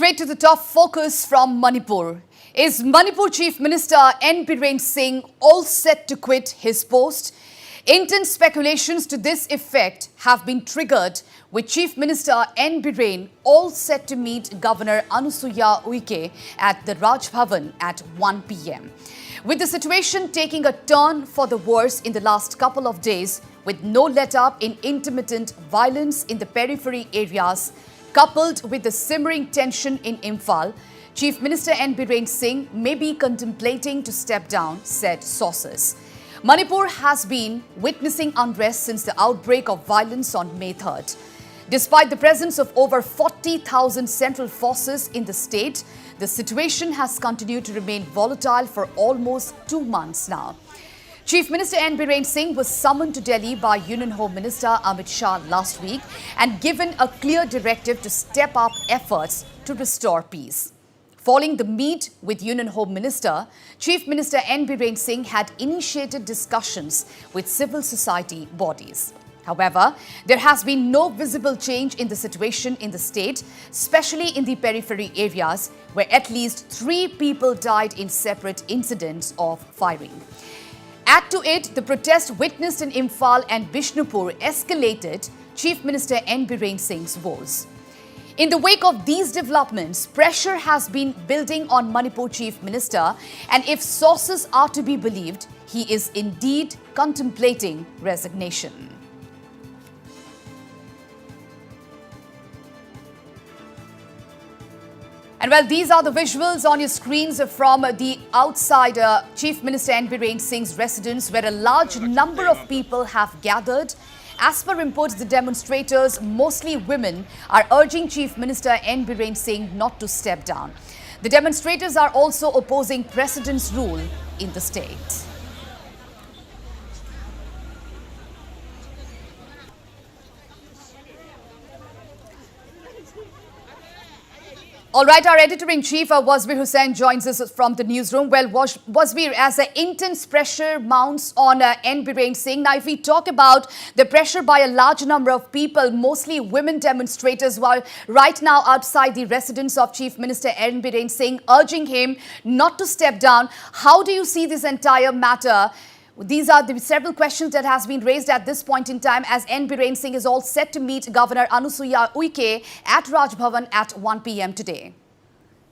Straight to the top focus from Manipur. Is Manipur Chief Minister Biren Singh all set to quit his post? Intense speculations to this effect have been triggered, with Chief Minister Biren all set to meet Governor Anusuya Uike at the Raj Bhavan at 1 p.m. With the situation taking a turn for the worse in the last couple of days, with no let-up in intermittent violence in the periphery areas, coupled with the simmering tension in Imphal, Chief Minister Biren Singh may be contemplating to step down, said sources. Manipur has been witnessing unrest since the outbreak of violence on May 3rd. Despite the presence of over 40,000 central forces in the state, the situation has continued to remain volatile for almost 2 months now. Chief Minister Biren Singh was summoned to Delhi by Union Home Minister Amit Shah last week and given a clear directive to step up efforts to restore peace. Following the meet with Union Home Minister, Chief Minister Biren Singh had initiated discussions with civil society bodies. However, there has been no visible change in the situation in the state, especially in the periphery areas where at least 3 people died in separate incidents of firing. Add to it, the protest witnessed in Imphal and Bishnupur escalated Chief Minister Biren Singh's woes. In the wake of these developments, pressure has been building on Manipur Chief Minister, and if sources are to be believed, he is indeed contemplating resignation. And well, these are the visuals on your screens from the outside Chief Minister Biren Singh's residence, where a large number of people have gathered. As per reports, the demonstrators, mostly women, are urging Chief Minister Biren Singh not to step down. The demonstrators are also opposing President's rule in the state. All right, our editor-in-chief, Wasbir Hussain, joins us from the newsroom. Well, Wasbir, as the intense pressure mounts on Biren Singh, now if we talk about the pressure by a large number of people, mostly women demonstrators, who are right now outside the residence of Chief Minister Biren Singh, urging him not to step down. How do you see this entire matter? These are the several questions that has been raised at this point in time, as Biren Singh is all set to meet Governor Anusuya Uike at Raj Bhavan at 1 p.m. today.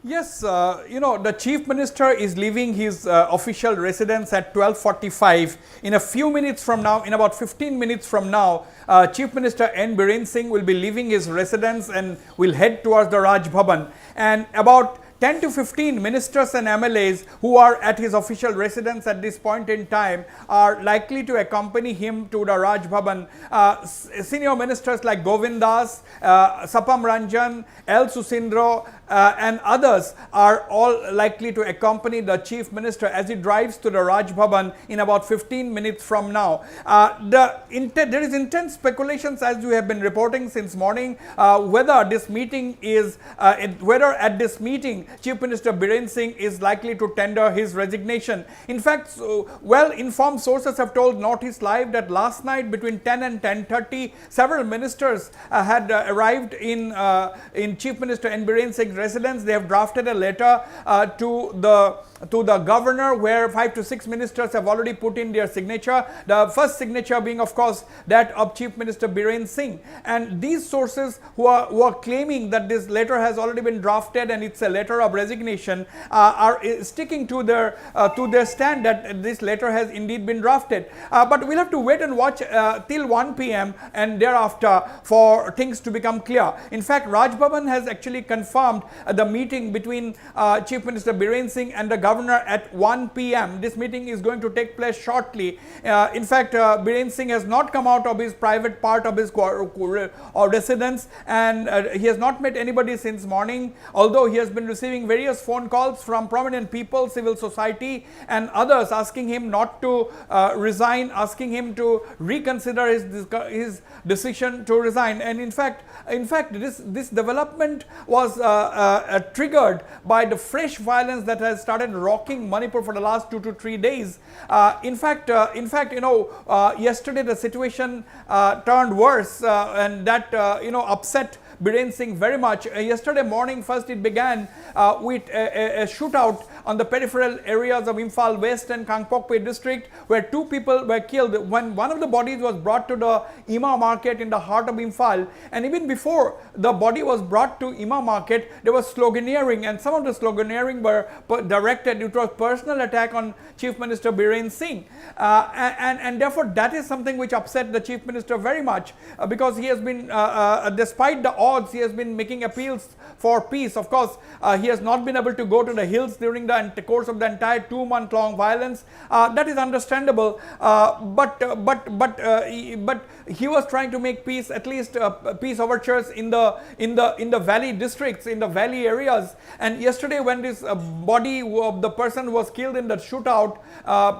Yes, the Chief Minister is leaving his official residence at 12:45. In a few minutes from now, in about 15 minutes from now, Chief Minister Biren Singh will be leaving his residence and will head towards the Raj Bhavan. And about 10 to 15 ministers and MLAs who are at his official residence at this point in time are likely to accompany him to the Raj Bhavan. Senior ministers like Govind Das, Sapam Ranjan, L. Susindro and others are all likely to accompany the Chief Minister as he drives to the Raj Bhavan in about 15 minutes from now. There is intense speculations, as we have been reporting since morning, whether this meeting is, whether at this meeting Chief Minister Biren Singh is likely to tender his resignation. In fact, well-informed sources have told Northeast Live that last night between 10 and 10:30, several ministers had arrived in Chief Minister Biren Singh's residence. They have drafted a letter to the governor, where 5 to 6 ministers have already put in their signature. The first signature being, of course, that of Chief Minister Biren Singh. And these sources who are claiming that this letter has already been drafted and it's a letter of resignation are sticking to their stand that this letter has indeed been drafted. But we'll have to wait and watch till 1 p.m. and thereafter for things to become clear. In fact, Raj Bhavan has actually confirmed the meeting between Chief Minister Biren Singh and the governor at 1 p.m. This meeting is going to take place shortly. In fact, Biren Singh has not come out of his private part of his residence, and he has not met anybody since morning, although he has been receiving various phone calls from prominent people, civil society and others, asking him not to resign, asking him to reconsider his decision to resign. And in fact, this development was triggered by the fresh violence that has started rocking Manipur for the last 2 to 3 days. In fact, yesterday the situation turned worse, and that upset Biren Singh very much. Yesterday morning, first it began with a shootout on the peripheral areas of Imphal West and Kangpokpe district, where 2 people were killed. When one of the bodies was brought to the Ima market in the heart of Imphal, and even before the body was brought to Ima market, there was sloganeering, and some of the sloganeering were directed. It was personal attack on Chief Minister Biren Singh, and therefore that is something which upset the Chief Minister very much, because he has been, despite the odds, he has been making appeals for peace. Of course, he has not been able to go to the hills during the course of the entire 2-month-long violence. That is understandable, but he was trying to make peace, at least peace overtures in the valley districts, in the valley areas. And yesterday, when this body of the person was killed in the shootout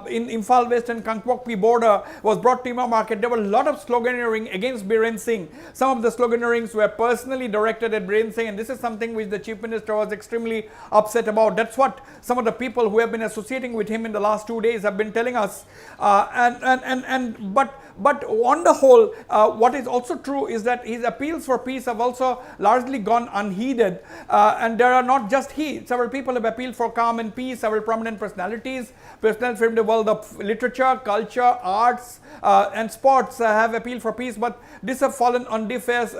in Imphal West and Kangpokpe border was brought to Ima market, there were a lot of sloganeering against Biren Singh. Some of the sloganeerings were personally directed at Biren Singh, and this is something which the Chief Minister was extremely upset about. That's what some of the people who have been associating with him in the last 2 days have been telling us. But on the whole, what is also true is that his appeals for peace have also largely gone unheeded, and there are not just he. Several people have appealed for calm and peace. Several prominent personalities from the world of literature, culture, arts, and sports have appealed for peace, but this have fallen on deaf ears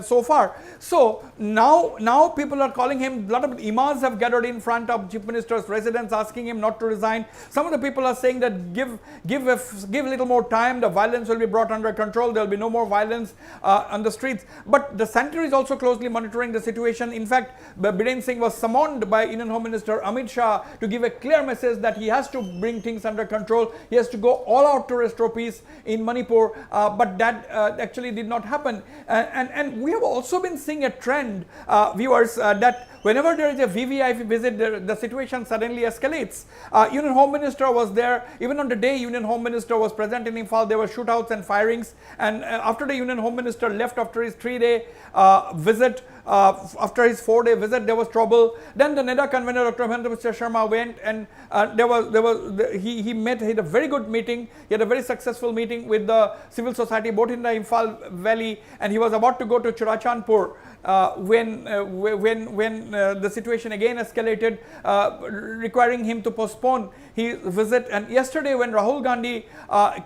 so far. So now people are calling him. A lot of imams have gathered in front of Chief Minister's residence asking him not to resign. Some of the people are saying that give a little more time, the violence will be brought under control, there will be no more violence on the streets. But the center is also closely monitoring the situation. In fact, Biren Singh was summoned by Indian Home Minister Amit Shah to give a clear message that he has to bring things under control. He has to go all out to restore peace in Manipur, but that actually did not happen. And we have also been seeing a trend, viewers, that whenever there is a VVIP visit, the situation suddenly escalates. Union Home Minister was there. Even on the day Union Home Minister was present in Imphal, there were shootouts and firings. And after the Union Home Minister left after his 3-day visit, after his 4-day visit, there was trouble. Then the NEDA convener, Dr. Mahendra Sharma, went, and he had a very good meeting. He had a very successful meeting with the civil society, both in the Imphal Valley, and he was about to go to Churachandpur when the situation again escalated, requiring him to postpone his visit. And yesterday, when Rahul Gandhi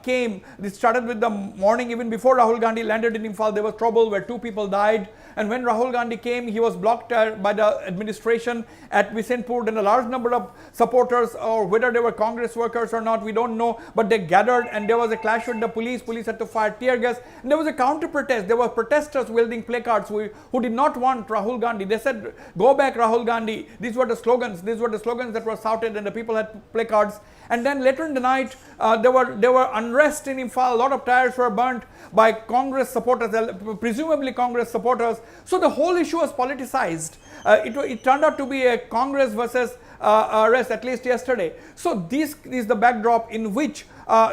came, this started with the morning. Even before Rahul Gandhi landed in Imphal, there was trouble where 2 people died. And when Rahul Gandhi came, he was blocked by the administration at Visentpur. And a large number of supporters, or whether they were Congress workers or not, we don't know, but they gathered, and there was a clash with the police. Police had to fire tear gas, and there was a counter protest. There were protesters wielding placards who did not want Rahul Gandhi. They said, "Go back, Rahul Gandhi." These were the slogans. These were the slogans that were shouted, and the people had placards. And then later in the night, there were unrest in Imphal. A lot of tires were burnt by Congress supporters, presumably Congress supporters. So the whole issue was politicized. It turned out to be a Congress versus arrest, at least yesterday. So this is the backdrop in which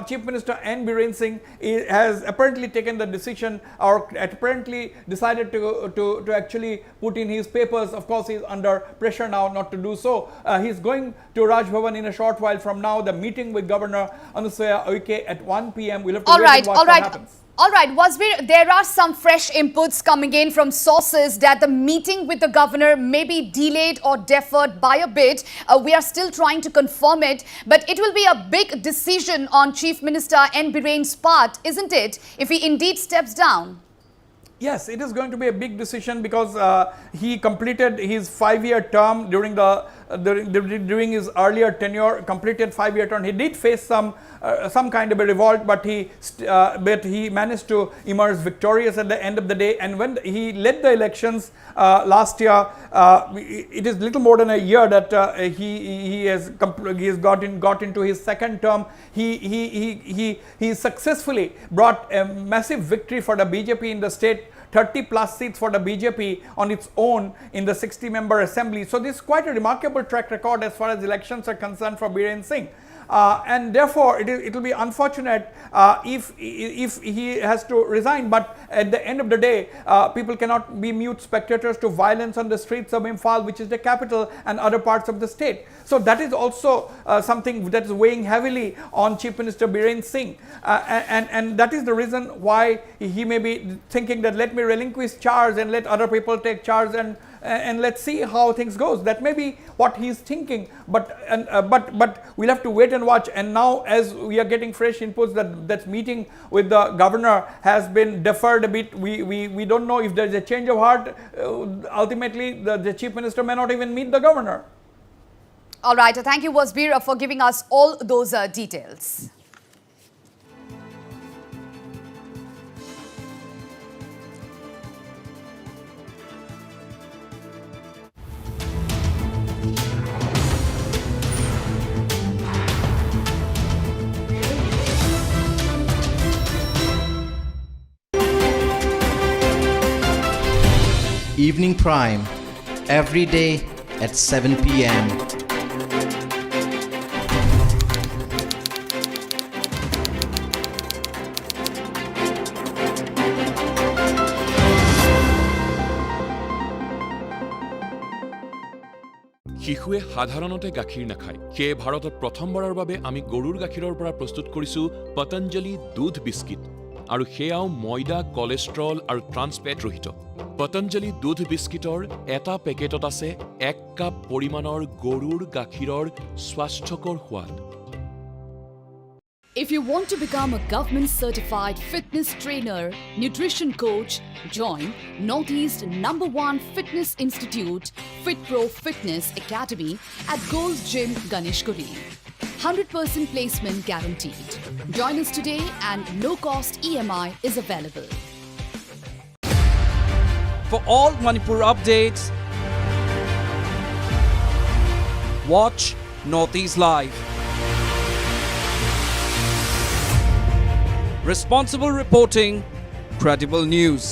Chief Minister N. Biren Singh has apparently taken the decision, or apparently decided to actually put in his papers. Of course, he's under pressure now not to do so. He's going to Raj Bhavan in a short while from now. The meeting with Governor Anusaya Uike at 1 p.m. We'll have to wait and watch what happens. All right, Wasbir, there are some fresh inputs coming in from sources that the meeting with the governor may be delayed or deferred by a bit. We are still trying to confirm it, but it will be a big decision on Chief Minister N. Biren's part, isn't it, if he indeed steps down? Yes, it is going to be a big decision, because he completed his 5-year term during his earlier tenure. Completed 5-year term. He did face some kind of a revolt, but he managed to emerge victorious at the end of the day. And when he led the elections last year, it is little more than a year that he has got into his 2nd term. He successfully brought a massive victory for the BJP in the state. 30 plus seats for the BJP on its own in the 60-member assembly. So this is quite a remarkable track record as far as elections are concerned for Biren Singh. And therefore, it will be unfortunate if he has to resign. But at the end of the day, people cannot be mute spectators to violence on the streets of Imphal, which is the capital, and other parts of the state. So that is also something that is weighing heavily on Chief Minister Biren Singh. And that is the reason why he may be thinking that let me me relinquish charge and let other people take charge, and let's see how things goes. That may be what he's thinking, but we'll have to wait and watch. And now, as we are getting fresh inputs that meeting with the governor has been deferred a bit, we don't know if there's a change of heart. Ultimately, the chief minister may not even meet the governor. All right, thank you, Wasbir, for giving us all those details. Evening Prime, every day at 7 p.m. শিশুৱে সাধাৰণতে গাখীৰ নাখায়। সেয়ে ভাৰতত প্ৰথমবাৰৰ বাবে আমি গৰুৰ গাখীৰৰ পৰা প্ৰস্তুত কৰিছো পতঞ্জলি দুধ বিস্কিট, আৰু সেয়াও ময়দা, কলেষ্ট্ৰল আৰু ট্ৰান্স ফেট ৰহিত। পতঞ্জলি দুধ বিস্কিটৰ এটা পেকেটত আছে 1 কাপ পৰিমাণৰ গৰুৰ গাখীৰৰ স্বাস্থ্যকৰ সোৱাদ। If you want to become a government-certified fitness trainer, nutrition coach, join Northeast #1 fitness institute, FitPro Fitness Academy at Gold's Gym, Ganeshkuri. 100% placement guaranteed. Join us today and no-cost EMI is available. For all Manipur updates, watch Northeast Live. Responsible reporting, credible news.